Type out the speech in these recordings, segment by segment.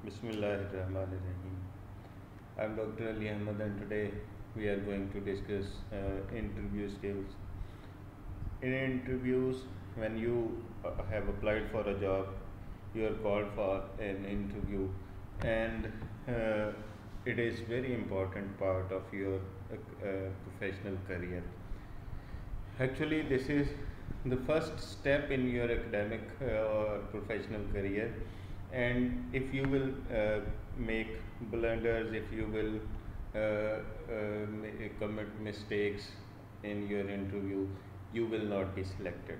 Bismillahirrahmanirrahim. I'm Dr. Ali Ahmed, and today we are going to discuss interview skills. In interviews, when you have applied for a job, you are called for an interview, and uh, it is very important part of your professional career. Actually, this is the first step in your academic or professional career, and if you will make blunders, if you will commit mistakes in your interview, you will not be selected.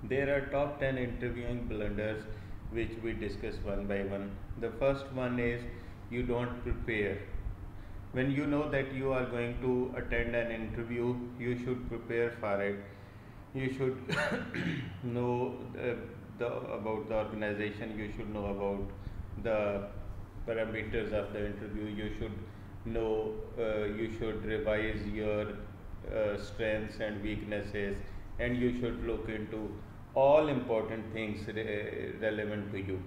There are top 10 interviewing blunders which we discuss one by one. The first one is you don't prepare. When you know that you are going to attend an interview, you should prepare for it. You should know about the organization, you should know about the parameters of the interview, you should know, you should revise your strengths and weaknesses, and you should look into all important things relevant to you.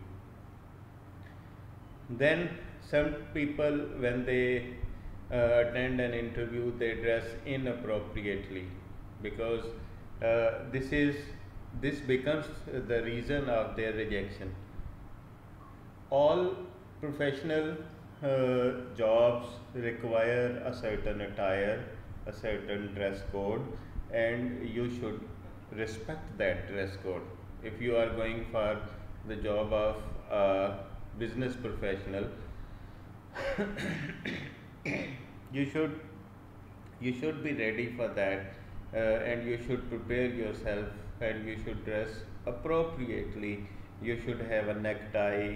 Then some people, when they attend an interview, they dress inappropriately, because this becomes the reason of their rejection. All professional jobs require a certain attire, a certain dress code, and you should respect that dress code. If you are going for the job of a business professional, you should you should be ready for that, and you should prepare yourself, and you should dress appropriately. You should have a necktie,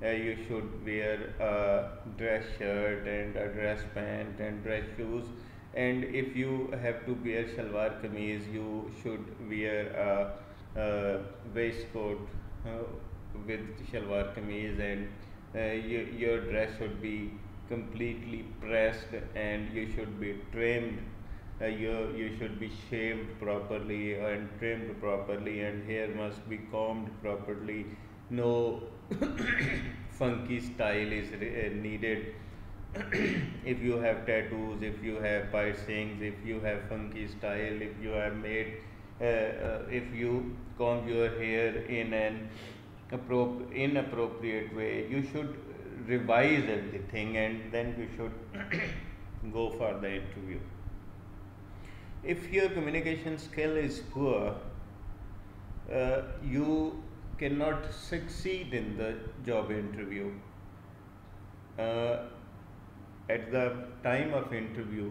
you should wear a dress shirt and a dress pant and dress shoes, and if you have to wear shalwar kameez, you should wear a waistcoat with shalwar kameez, and your dress should be completely pressed, and you should be trimmed. You should be shaved properly and trimmed properly, and hair must be combed properly. No funky style is needed. If you have tattoos, if you have piercings, if you have funky style, if you have made, if you comb your hair in an inappropriate way, you should revise everything, and then you should go for the interview. If your communication skill is poor, you cannot succeed in the job interview. Uh, at the time of interview,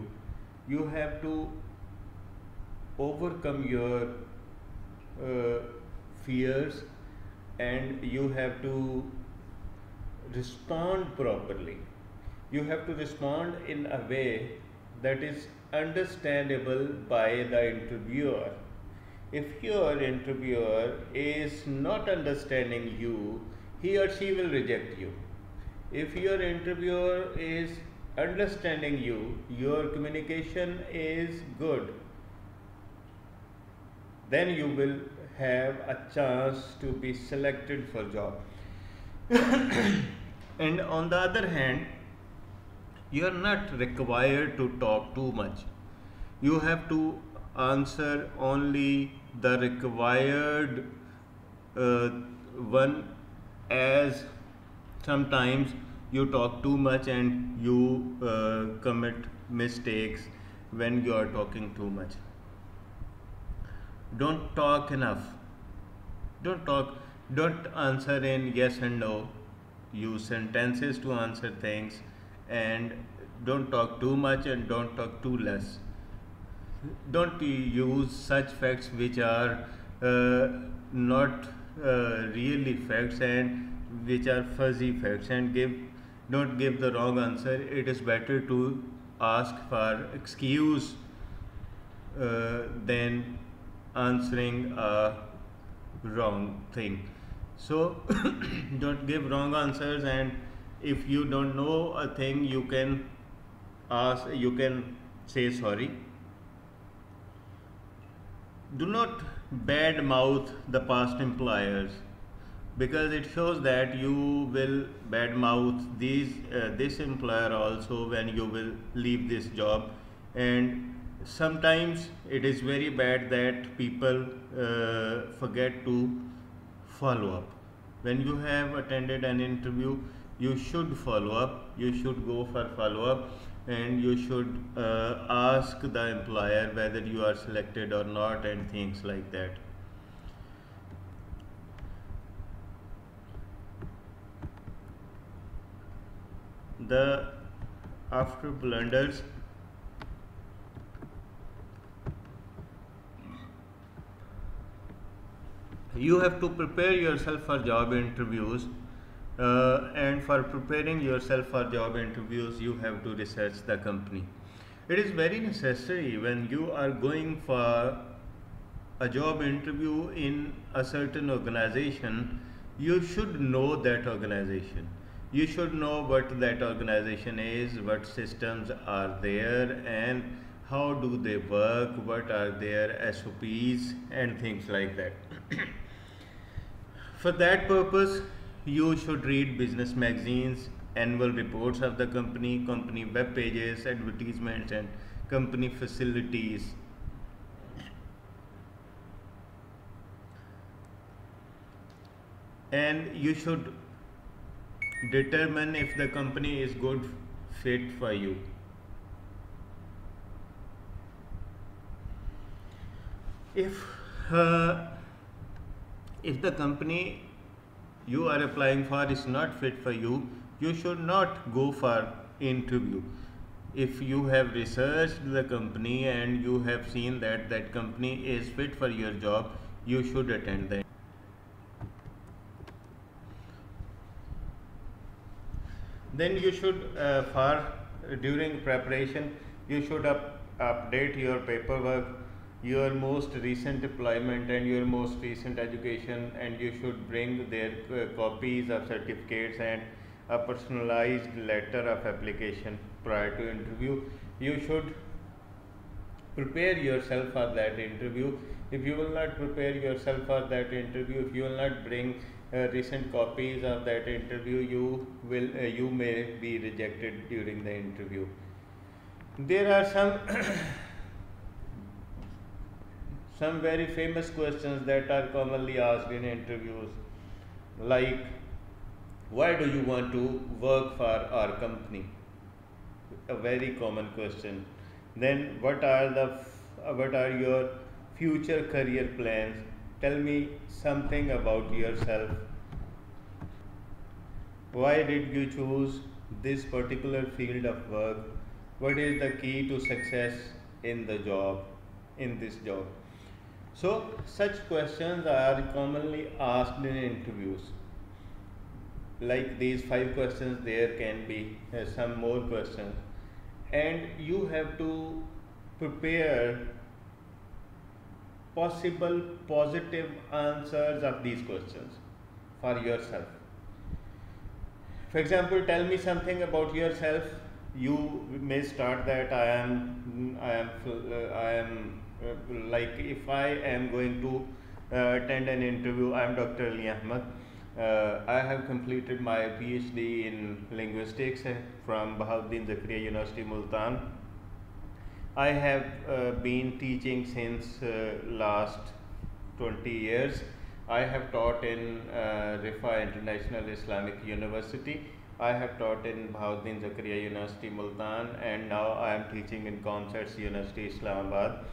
you have to overcome your fears, and you have to respond properly. You have to respond in a way that is understandable by the interviewer. If your interviewer is not understanding you, he or she will reject you. If your interviewer is understanding you, your communication is good, then you will have a chance to be selected for job. And on the other hand, you are not required to talk too much. You have to answer only the required uh, one, as sometimes you talk too much and you commit mistakes when you are talking too much. Don't talk enough. Don't talk, don't answer in yes and no. Use sentences to answer things, and don't talk too much and don't talk too less. Don't use such facts which are not really facts, and which are fuzzy facts, and don't give the wrong answer. It is better to ask for excuse than answering a wrong thing. So don't give wrong answers, and if you don't know a thing, you can say sorry. Do not bad mouth the past employers. because it shows that you will badmouth this employer also when you will leave this job. And sometimes it is very bad that people forget to follow up. When you have attended an interview, you should follow up, you should go for follow up, and you should ask the employer whether you are selected or not, and things like that. The after blunders, you have to prepare yourself for job interviews, and for preparing yourself for job interviews you have to research the company. It is very necessary when you are going for a job interview in a certain organization, you should know that organization. You should know what that organization is, what systems are there, and how do they work, what are their SOPs, and things like that. For that purpose, you should read business magazines, annual reports of the company web pages, advertisements, and company facilities. And you should determine if the company is good fit for you. If uh, if the company you are applying for is not fit for you, you should not go for interview. If you have researched the company and you have seen that that company is fit for your job, you should attend the. Then you should for during preparation you should update your paperwork, your most recent employment and your most recent education, and you should bring their copies of certificates and a personalized letter of application prior to interview. You should prepare yourself for that interview. If you will not prepare yourself for that interview, if you will not bring recent copies of that interview, you may be rejected during the interview. There are some very famous questions that are commonly asked in interviews, like, why do you want to work for our company? A very common question. Then what are your future career plans? Tell me something about yourself. Why did you choose this particular field of work? What is the key to success in this job? So such questions are commonly asked in interviews. Like these 5 questions, there can be some more questions, and you have to prepare possible positive answers of these questions for yourself. For example, tell me something about yourself. You may start that I am like, if I am going to attend an interview, I am Dr. Ali Ahmed. I have completed my PhD in linguistics from Bahauddin Zakariya University, Multan. I have been teaching since last 20 years. I have taught in Rifa International Islamic University. I have taught in Bahauddin Zakariya University, Multan, and now I am teaching in ComSets University, Islamabad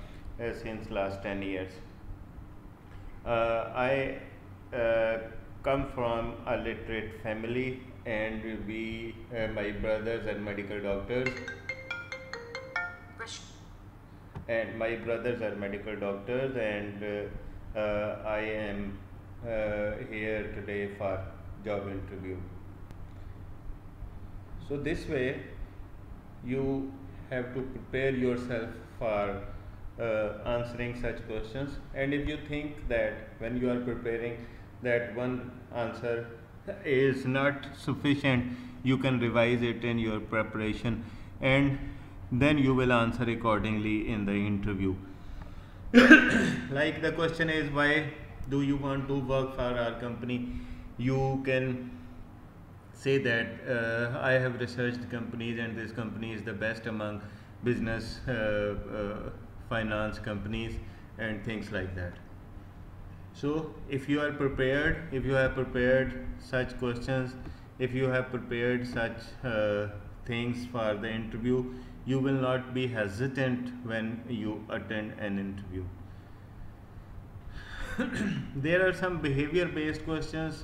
since last 10 years. I come from a literate family, and my brothers are medical doctors. And I am here today for job interview. So this way you have to prepare yourself for answering such questions, and if you think that when you are preparing that one answer is not sufficient, you can revise it in your preparation, and then you will answer accordingly in the interview. Like the question is, why do you want to work for our company? You can say that I have researched companies and this company is the best among business finance companies and things like that. So if you are prepared, if you have prepared such questions, if you have prepared such things for the interview, you will not be hesitant when you attend an interview. There are some behavior based questions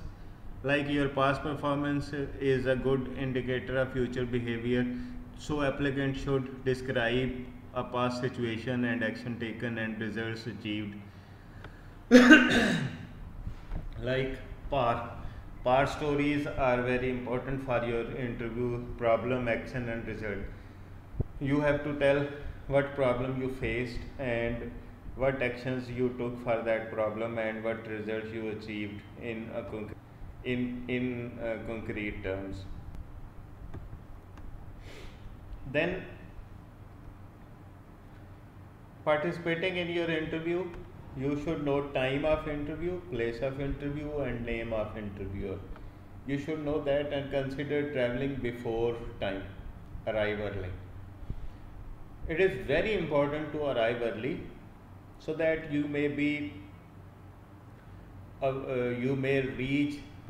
like your past performance is a good indicator of future behavior, so applicant should describe a past situation and action taken and results achieved. Like par par stories are very important for your interview: problem, action and result. You have to tell what problem you faced and what actions you took for that problem and what results you achieved in a concrete terms. Then participating in your interview, you should know time of interview, place of interview and name of interviewer. You should know that and consider traveling before time. Arrive early. It is very important to arrive early so that you may reach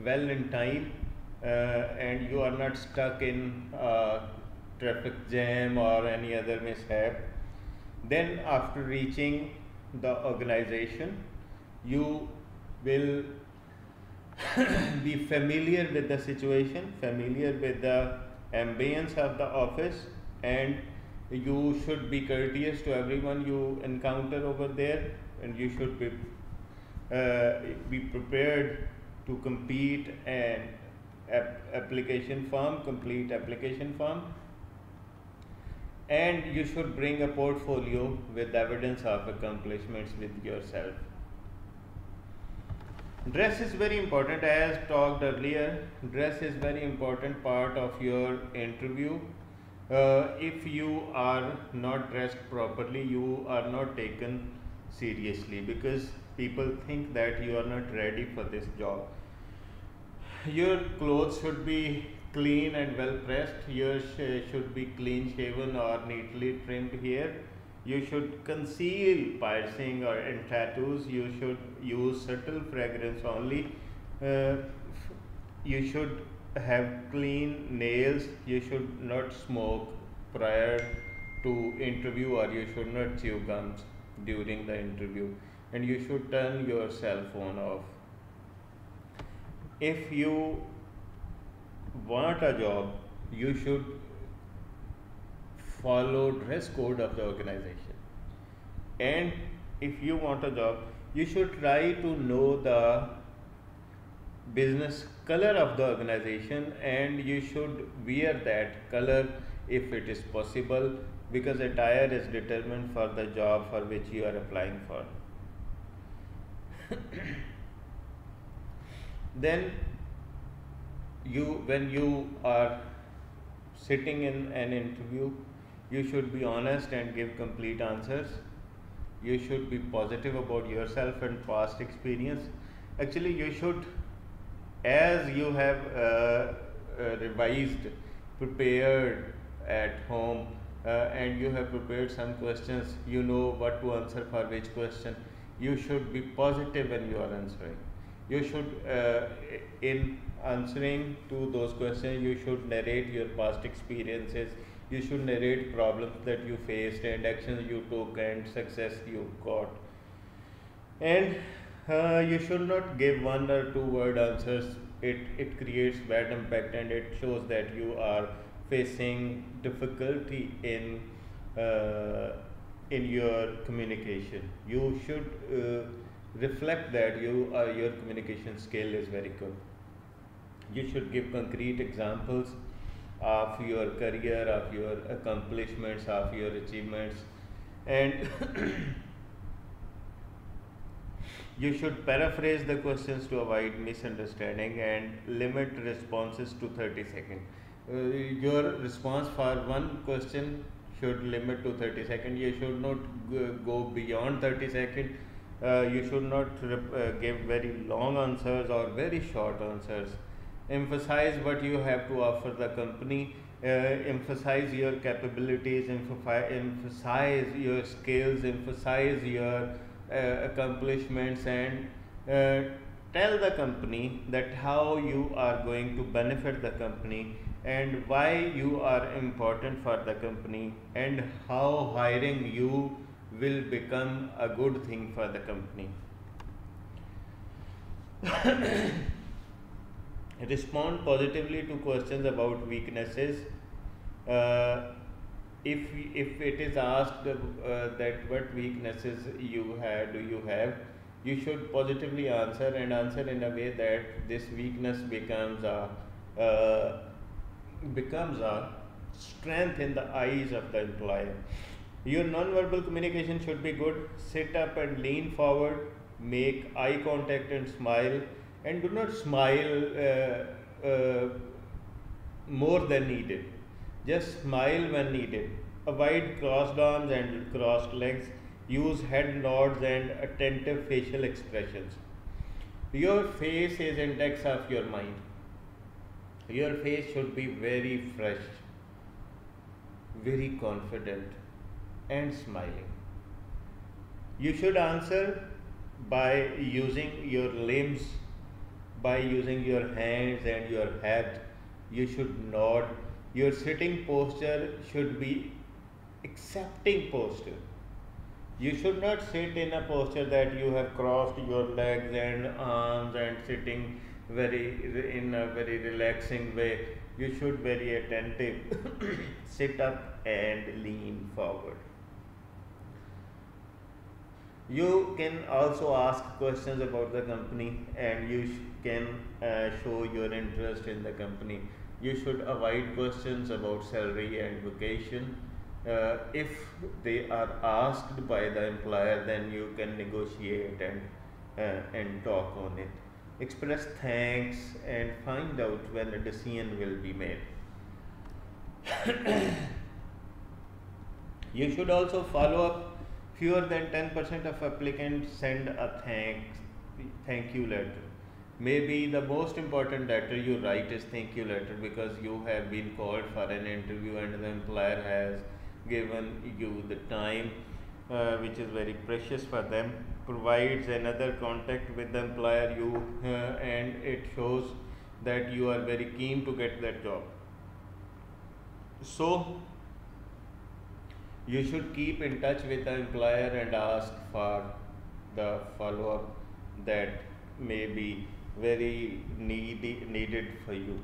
well in time and you are not stuck in traffic jam or any other mishap. Then after reaching the organization, you will be familiar with the situation, familiar with the ambience of the office, and you should be courteous to everyone you encounter over there, and you should be prepared to compete and complete application form, and you should bring a portfolio with evidence of accomplishments with yourself. Dress is very important, as talked earlier. Dress is very important part of your interview. If you are not dressed properly, you are not taken seriously because people think that you are not ready for this job. Your clothes should be clean and well pressed. Yours should be clean shaven or neatly trimmed hair. You should conceal piercing or and tattoos. You should use subtle fragrance only. Uh, you should have clean nails. You should not smoke prior to interview, or you should not chew gums during the interview, and you should turn your cell phone off. If you want a job, you should follow dress code of the organization, and if you want a job, you should try to know the business color of the organization, and you should wear that color if it is possible, because attire is determined for the job for which you are applying for. Then when you are sitting in an interview, you should be honest and give complete answers. You should be positive about yourself and past experience. Actually, you should, as you have revised, prepared at home, and you have prepared some questions, you know what to answer for which question. You should be positive when you are answering. You should, in answering to those questions, you should narrate your past experiences. You should narrate problems that you faced and actions you took and success you got. And you should not give one or two word answers. It creates bad impact and it shows that you are facing difficulty in your communication. You should reflect that your communication skill is very good. You should give concrete examples of your career, of your accomplishments, of your achievements, and you should paraphrase the questions to avoid misunderstanding and limit responses to 30 seconds. Your response for one question should limit to 30 seconds. You should not go beyond 30 seconds. You should not give very long answers or very short answers. Emphasize what you have to offer the company. Emphasize your capabilities, emphasize your skills, emphasize your accomplishments, and uh, tell the company that how you are going to benefit the company and why you are important for the company and how hiring you will become a good thing for the company. Respond positively to questions about weaknesses. Uh, if it is asked that what weaknesses do you have, you should positively answer and answer in a way that this weakness uh, becomes a strength in the eyes of the employer. Your non-verbal communication should be good. Sit up and lean forward, make eye contact and smile, and do not smile more than needed. Just smile when needed. Avoid crossed arms and crossed legs. Use head nods and attentive facial expressions. Your face is index of your mind. Your face should be very fresh, very confident, and smiling. You should answer by using your limbs, by using your hands and your head. You should nod. Your sitting posture should be accepting posture. You should not sit in a posture that you have crossed your legs and arms and sitting in a very relaxing way. You should very attentive sit up and lean forward. You can also ask questions about the company, and you can show your interest in the company. You should avoid questions about salary and vacation. If they are asked by the employer, then you can negotiate and talk on it. Express thanks and find out when a decision will be made. You should also follow up. Fewer than 10% of applicants send a thank you letter. Maybe the most important letter you write is thank you letter, because you have been called for an interview and the employer has given you the time, which is very precious for them. Provides another contact with the employer, and it shows that you are very keen to get that job. So you should keep in touch with the employer and ask for the follow up that may be very needed for you.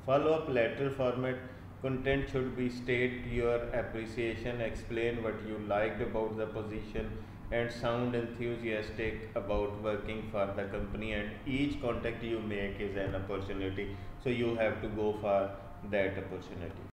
Follow up letter format. Content should be state your appreciation, explain what you liked about the position, and sound enthusiastic about working for the company. And each contact you make is an opportunity, so you have to go for that opportunity.